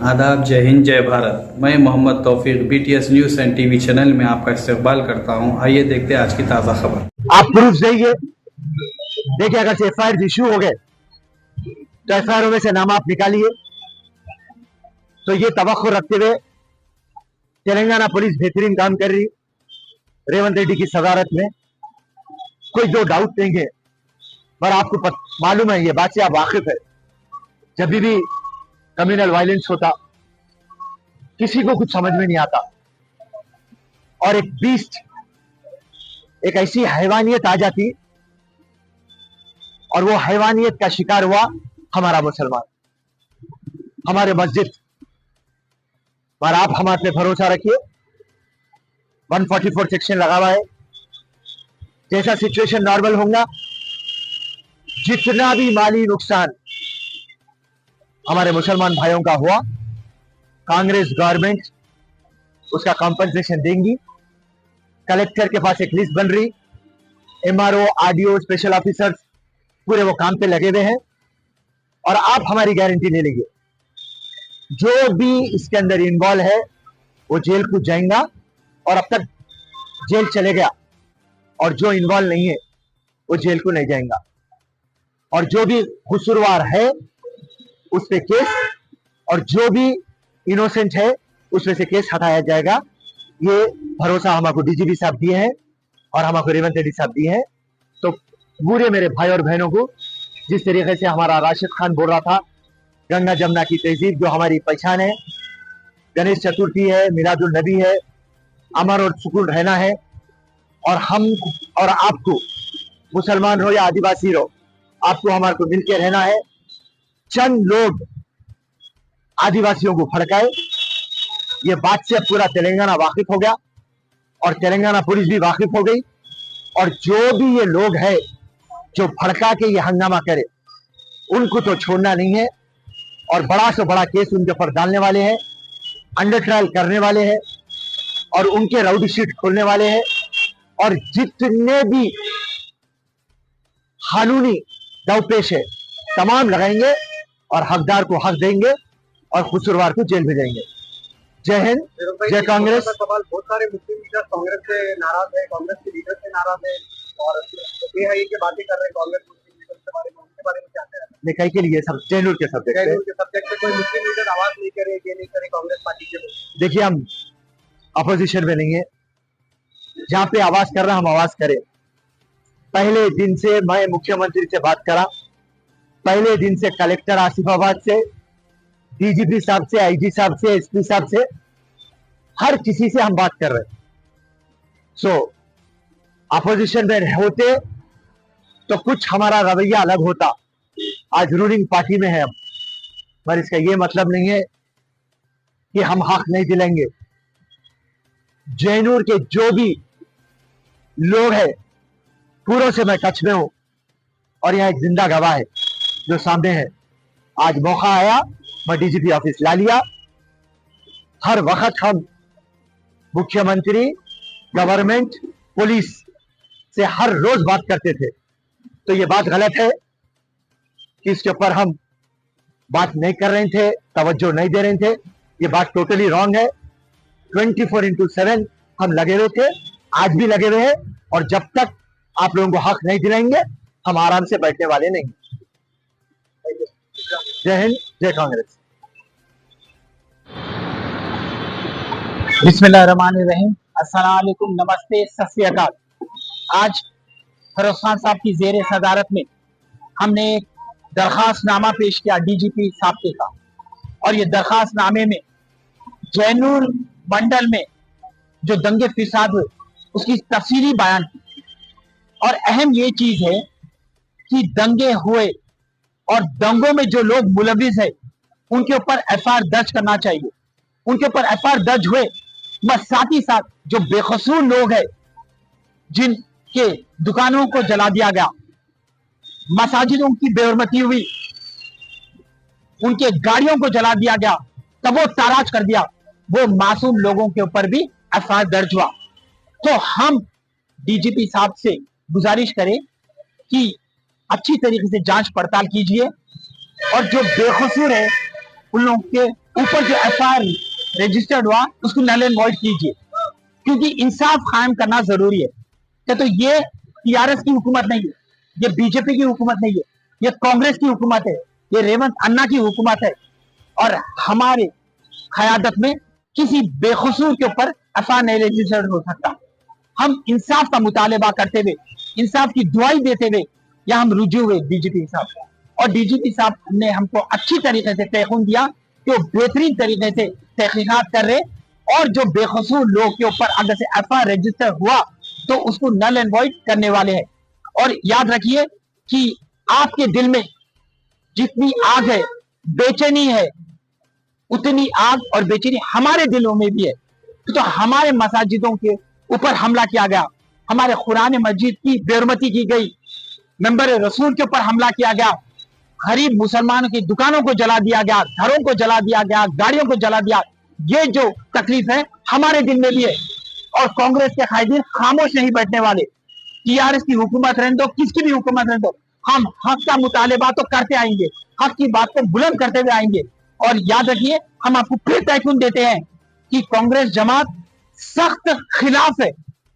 आदाब, जय हिंद, जय भारत। मैं मोहम्मद तौफीक BTS news and TV channel में आपका इस्तकबाल करता हूं। आइए देखते हैं आज की ताज़ा खबर। आप प्रूफ देंगे। देखिए, अगर से FIR इश्यू हो गए तो FIR में से नाम आप निकालिए। तो ये तवक्को रखते हुए तेलंगाना पुलिस बेहतरीन काम कर रही, रेवंत रेड्डी की सदारत में, कोई दो डाउट नहीं है। पर आपको मालूम है, ये बात से आप वाकिफ है, जब भी कम्युनल वायलेंस होता किसी को कुछ समझ में नहीं आता और एक बीस्ट, एक ऐसी हैवानियत आ जाती और वो हैवानियत का शिकार हुआ हमारा मुसलमान, हमारे मस्जिद। पर आप हमारे पे भरोसा रखिए, 144 सेक्शन लगा हुआ है। जैसा सिचुएशन नॉर्मल होगा, जितना भी माली नुकसान हमारे मुसलमान भाइयों का हुआ, कांग्रेस गवर्नमेंट उसका कॉम्पनसेशन देंगी। कलेक्टर के पास एक लिस्ट बन रही, MRO, RDO, स्पेशल ऑफिसर्स पूरे वो काम पे लगे हुए हैं और आप हमारी गारंटी ले लीजिए, जो भी इसके अंदर इन्वॉल्व है वो जेल को जाएगा और अब तक जेल चले गया, और जो इन्वॉल्व नहीं है वो जेल को नहीं जाएगा। और जो भी कसूरवार है उस पे केस, और जो भी इनोसेंट है उसमें से केस हटाया जाएगा। ये भरोसा हमको DGP साहब दिए हैं और हमको रेवंत रेड्डी साहब दिए हैं। तो पूरे मेरे भाई और बहनों को, जिस तरीके से हमारा राशिद खान बोल रहा था, गंगा जमुना की तहजीब जो हमारी पहचान है, गणेश चतुर्थी है, मिलादुल नबी है, अमर और सुकून रहना है। और हम और आपको, मुसलमान हो या आदिवासी हो, आपको हमारे को मिलकर रहना है। चंद लोग आदिवासियों को भड़काए, ये बात से पूरा तेलंगाना वाकिफ हो गया और तेलंगाना पुलिस भी वाकिफ हो गई। और जो भी ये लोग हैं जो भड़का के ये हंगामा करे, उनको तो छोड़ना नहीं है और बड़ा से बड़ा केस उनके ऊपर डालने वाले हैं, अंडर ट्रायल करने वाले हैं और उनके राउडी शीट खोलने वाले हैं। और जितने भी कानूनी दावपेश है तमाम लगाएंगे और हकदार को हक देंगे और कसूरवार को जेल भेजेंगे। जय हिंद, जय कांग्रेस। सवाल, बहुत सारे मुस्लिम लीडर कांग्रेस से नाराज है, कांग्रेस के लीडर से नाराज है और बेहयाई की बातें कर रहे हैं कांग्रेस मुस्लिम लीडर के बारे में, उनके बारे में क्या कहना है? निकाय के लिए सब जैनुल के सब्जेक्ट पे कोई मुस्लिम लीडर आवाज नहीं करे, ये नहीं करे कांग्रेस पार्टी के लोग। देखिए, हम अपोजिशन में नहीं है, जहां पे आवाज कर रहा हम आवाज करें। पहले दिन से मैं मुख्यमंत्री से बात करा, पहले दिन से कलेक्टर आसिफाबाद से, DGP साहब से, IG साहब से, SP साहब से, हर किसी से हम बात कर रहे हैं। सो अपोजिशन में होते तो कुछ हमारा रवैया अलग होता। आज रूलिंग पार्टी में है हम, पर इसका ये मतलब नहीं है कि हम हक नहीं दिलाएंगे। जैनूर के जो भी लोग हैं पूरों से मैं टच में हूं और यहां एक जिंदा गवाह है जो सामने है। आज मौका आया, मैं DGP ऑफिस ला लिया। हर वक्त हम मुख्यमंत्री, गवर्नमेंट, पुलिस से हर रोज बात करते थे। तो ये बात गलत है कि इसके ऊपर हम बात नहीं कर रहे थे, तवज्जो नहीं दे रहे थे। ये बात टोटली रॉन्ग है। 24/7 हम लगे हुए थे, आज भी लगे हुए हैं और जब तक आप लोगों को हक नहीं दिलाएंगे हम आराम से बैठने वाले नहीं। जय हिंद, जय कांग्रेस। बिस्मिल्लाहिर्रहमानिर्रहीम, अस्सलाम वालेकुम, नमस्ते, सत श्री अकाल। आज फरोज खान साहब की ज़ेरे सदारत में हमने एक दरखास्तनामा पेश किया DGP साहब के का, और ये दरखास्तनामे में जैनुल मंडल में जो दंगे फिसाद हुए उसकी तफसीली बयान की। और अहम ये चीज है कि दंगे हुए और दंगों में जो लोग मुलविस है उनके ऊपर FIR दर्ज करना चाहिए। उनके ऊपर FIR दर्ज हुए, बस साथ ही साथ जो बेकसूर लोग हैं, जिनके दुकानों को जला दिया गया, मसाजिदों की बेहरमती हुई, उनके गाड़ियों को जला दिया गया, तब वो ताराज कर दिया, वो मासूम लोगों के ऊपर भी FIR दर्ज हुआ। तो हम DGP साहब से गुजारिश करें कि अच्छी तरीके से जांच पड़ताल कीजिए और जो बेकसूर है उन लोगों के ऊपर जो FIR रजिस्टर्ड हुआ उसको नल एंड वॉइड कीजिए, क्योंकि इंसाफ कायम करना जरूरी है। तो ये TRS की हुकूमत नहीं है, ये बीजेपी की हुकूमत नहीं है, ये कांग्रेस की हुकूमत है, ये रेवंत अन्ना की हुकूमत है। और हमारे क़यादत में किसी बेकसूर के ऊपर FIR नहीं रजिस्टर्ड हो सकता। हम इंसाफ का मुतालबा करते हुए, इंसाफ की दुआई देते हुए यहाँ हम रुझे हुए DGP साहब, और DGP साहब ने हमको अच्छी तरीके से पैगाम दिया कि वो बेहतरीन तरीके से तहकीकात कर रहे, और जो बेकसूर लोग के ऊपर अगर से FIR रजिस्टर हुआ तो उसको नल एंड वॉइड करने वाले हैं। और याद रखिए कि आपके दिल में जितनी आग है, बेचैनी है, उतनी आग और बेचैनी हमारे दिलों में भी है। तो हमारे मसाजिदों के ऊपर हमला किया गया, हमारे कुरान मस्जिद की बेरुमती की गई, मेंबर रसूल के ऊपर हमला किया गया, गरीब मुसलमानों की दुकानों को जला दिया गया, घरों को जला दिया गया, गाड़ियों को जला दिया। ये जो तकलीफ है हमारे दिल में भी है, और कांग्रेस के कायदीन खामोश नहीं बैठने वाले। TRS की हुकूमत रहने दो, किसकी भी हुकूमत रहने दो, हम हक का मुतालबा तो करते आएंगे, हक की बात को बुलंद करते हुए आएंगे। और याद रखिए, हम आपको फिर तयकीद देते हैं कि कांग्रेस जमात सख्त खिलाफ है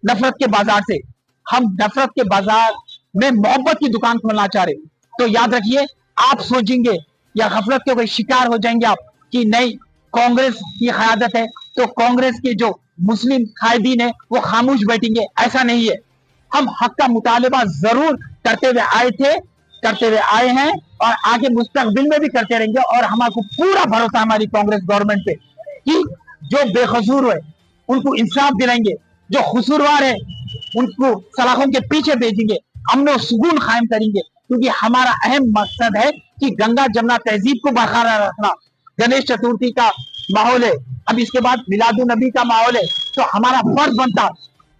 नफरत के बाजार से। हम नफरत के बाजार में मोहब्बत की दुकान खोलना चाह रहे। तो याद रखिए, आप सोचेंगे या गफलत के कोई शिकार हो जाएंगे आप कि नहीं कांग्रेस की क़यादत है तो कांग्रेस के जो मुस्लिम कायदीन है वो खामोश बैठेंगे, ऐसा नहीं है। हम हक का मुतालबा जरूर करते हुए आए थे, करते हुए आए हैं, और आगे मुस्तकबिल में भी करते रहेंगे। और हमारे पूरा भरोसा हमारी कांग्रेस गवर्नमेंट पे कि जो बेकसूर है उनको इंसाफ दिलाएंगे, जो कसूरवार है उनको सलाखों के पीछे भेजेंगे, अमन और सुकून कायम करेंगे। क्योंकि हमारा अहम मकसद है कि गंगा जमुना तहजीब को बरकरार रखना। गणेश चतुर्थी का माहौल है, अब इसके बाद मिलादुन नबी का माहौल है, तो हमारा फर्ज बनता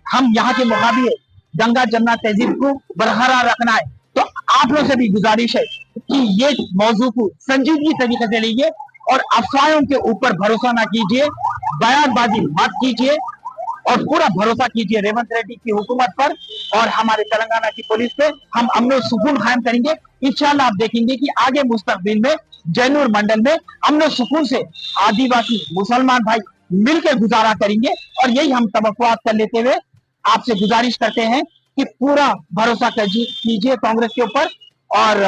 हम यहाँ के मुकाबले गंगा जमुना तहजीब को बरकरार रखना है। तो आप लोगों से भी गुजारिश है कि ये मौजू को संजीदगी तरीके से लीजिए और अफवाहों के ऊपर भरोसा ना कीजिए, बयानबाजी मत कीजिए, और पूरा भरोसा कीजिए रेवंत रेड्डी की हुकूमत पर और हमारे तेलंगाना की पुलिस पे। हम अमन और सुकून कायम करेंगे। इंशाल्लाह आप देखेंगे कि आगे मुस्तकबिल में जैनूर मंडल में अमन और सुकून से आदिवासी मुसलमान भाई मिलकर गुजारा करेंगे। और यही हम तवक्कुआत कर लेते हुए आपसे गुजारिश करते हैं कि पूरा भरोसा कीजिए कांग्रेस के ऊपर और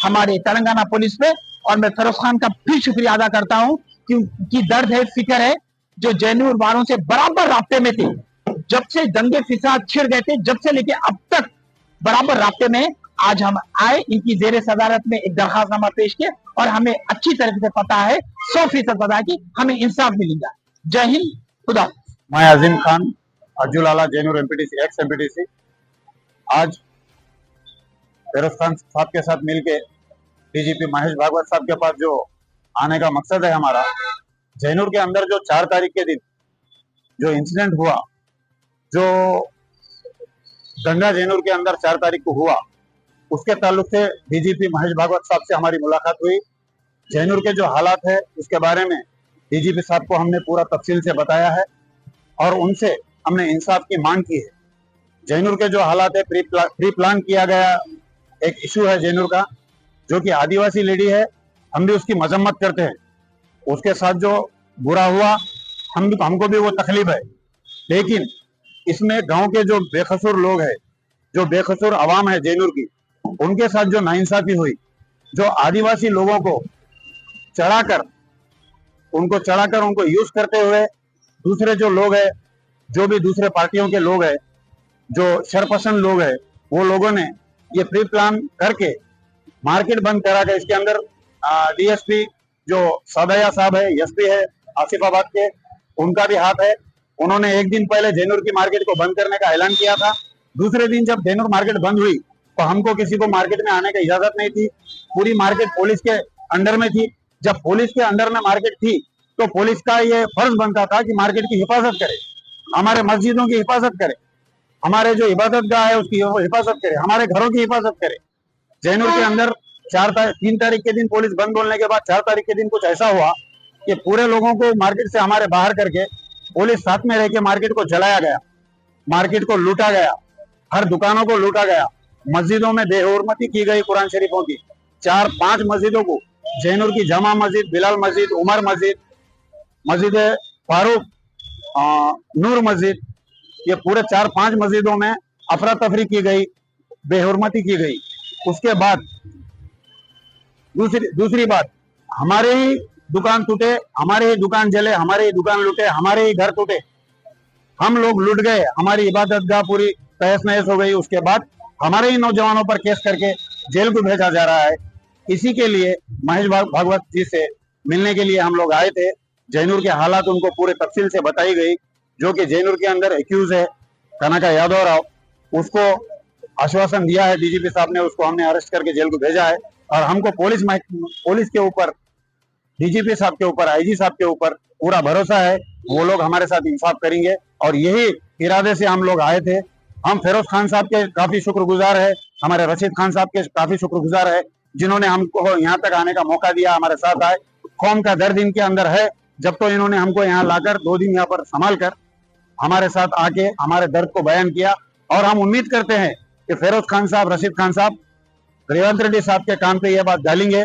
हमारे तेलंगाना पुलिस पे। और मैं फरोज खान का फिर शुक्रिया अदा करता हूँ क्योंकि दर्द है, फिक्र है, जो जैनूर वालों से बराबर राब्ते में थे, जब से दंगे फिसाद छिड़ गए थे, जब से लेके अब तक बराबर राब्ते में। आज हम आए इनकी जेर सदारत में एक दरखास्तनामा पेश किया, और हमें अच्छी तरह से पता है, 100% पता है कि हमें इंसाफ मिलेगा। जय हिंद, खुदा। मैं अजीम खान अर्जुल आला जैनूर एमपीटीसी एक्स एमपीटीसी आज फिरोज खान साहब के साथ मिलके डीजीपी महेश भागवत साहब के पास जो आने का मकसद है हमारा, जैनूर के अंदर जो 4 तारीख के दिन जो इंसिडेंट हुआ, जो गंगा जैनूर के अंदर 4 तारीख को हुआ, उसके ताल्लुक से डीजीपी महेश भागवत साहब से हमारी मुलाकात हुई। जैनूर के जो हालात है उसके बारे में डीजीपी साहब को हमने पूरा तफसील से बताया है और उनसे हमने इंसाफ की मांग की है। जैनूर के जो हालात है, प्री प्लान किया गया एक इशू है जैनूर का, जो कि आदिवासी लेडी है, हम भी उसकी मजम्मत करते हैं। उसके साथ जो बुरा हुआ हमको भी वो तकलीफ है, लेकिन इसमें गांव के जो बेकसूर लोग हैं, जो बेकसूर आवाम है जैनूर की, उनके साथ जो नाइंसाफी हुई, जो आदिवासी लोगों को चढ़ाकर उनको यूज करते हुए दूसरे जो लोग हैं, जो भी दूसरे पार्टियों के लोग हैं, जो शरपसंद लोग हैं, वो लोगों ने ये प्री प्लान करके मार्केट बंद करा के इसके अंदर डीएसपी जो सदैया साहब है, एसपी है आसिफाबाद के, उनका भी हाथ है। उन्होंने एक दिन पहले जैनूर की मार्केट को बंद करने का ऐलान किया था। दूसरे दिन जब जैनूर मार्केट बंद हुई तो हमको किसी को मार्केट में आने की इजाजत नहीं थी। पूरी मार्केट पुलिस के अंडर में थी। जब पुलिस के अंडर में मार्केट थी तो पुलिस का ये फर्ज बनता था कि मार्केट की हिफाजत करे, हमारे मस्जिदों की हिफाजत करे, हमारे जो इबादत गाह है उसकी हिफाजत करे, हमारे घरों की हिफाजत करे। जैनूर के अंदर 3 तारीख के दिन पुलिस बंद बोलने के बाद 4 तारीख के दिन कुछ ऐसा हुआ कि पूरे लोगों को मार्केट से हमारे बाहर करके पुलिस साथ में रह के मार्केट को जलाया गया, मार्केट को लूटा गया, हर दुकानों को लूटा गया, मस्जिदों में बेहुरमती की गई, कुरान शरीफों की 4-5 मस्जिदों को जैनूर की जमा मस्जिद, बिलाल मस्जिद, उमर मस्जिद, मस्जिद फारूक, नूर मस्जिद, ये पूरे 4-5 मस्जिदों में अफरा तफरी की गई, बेहुरमती की गई। उसके बाद दूसरी बात, हमारे ही दुकान टूटे, हमारे ही दुकान जले, हमारे ही दुकान लूटे, हमारे ही घर टूटे, हम लोग लूट गए, हमारी इबादत गाह पूरी तहस नहस हो गई। उसके बाद हमारे ही नौजवानों पर केस करके जेल को भेजा जा रहा है। इसी के लिए महेश भागवत जी से मिलने के लिए हम लोग आए थे। जैनूर के हालात उनको पूरे तफसील से बताई गई। जो कि जैनूर के अंदर एक्यूज है कनका यादव राव, उसको आश्वासन दिया है डीजीपी साहब ने, उसको हमने अरेस्ट करके जेल को भेजा है। और हमको पुलिस के ऊपर, डीजीपी साहब के ऊपर, आईजी साहब के ऊपर पूरा भरोसा है, वो लोग हमारे साथ इंसाफ करेंगे। और यही इरादे से हम लोग आए थे। हम फिरोज खान साहब के काफी शुक्रगुजार है, हमारे रशीद खान साहब के काफी शुक्रगुजार है, जिन्होंने हमको यहाँ तक आने का मौका दिया, हमारे साथ आए। कौम का दर्द इनके अंदर है, जब तो इन्होंने हमको यहाँ लाकर 2 दिन यहाँ पर संभाल कर हमारे साथ आके हमारे दर्द को बयान किया। और हम उम्मीद करते हैं कि फिरोज खान साहब, रशीद खान साहब रेवंत रेड्डी साहब के कान पे यह बात डालेंगे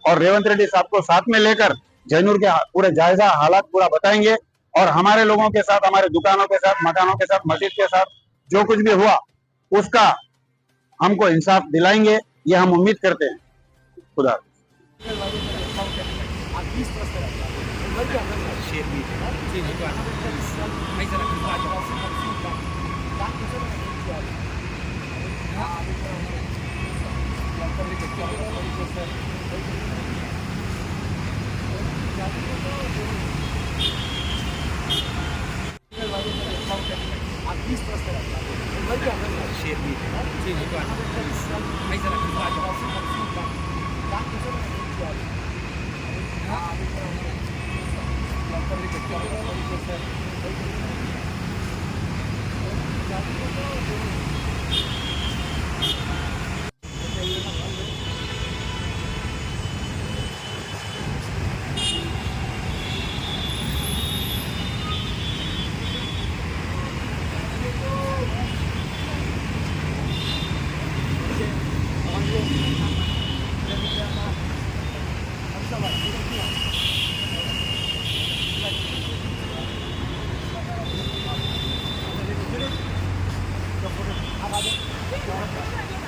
और रेवंत रेड्डी साहब को साथ में लेकर जैनूर के पूरे जायजा हालात पूरा बताएंगे। और हमारे लोगों के साथ, हमारे दुकानों के साथ, मकानों के साथ, मस्जिद के साथ जो कुछ भी हुआ उसका हमको इंसाफ दिलाएंगे, ये हम उम्मीद करते हैं। खुदा आप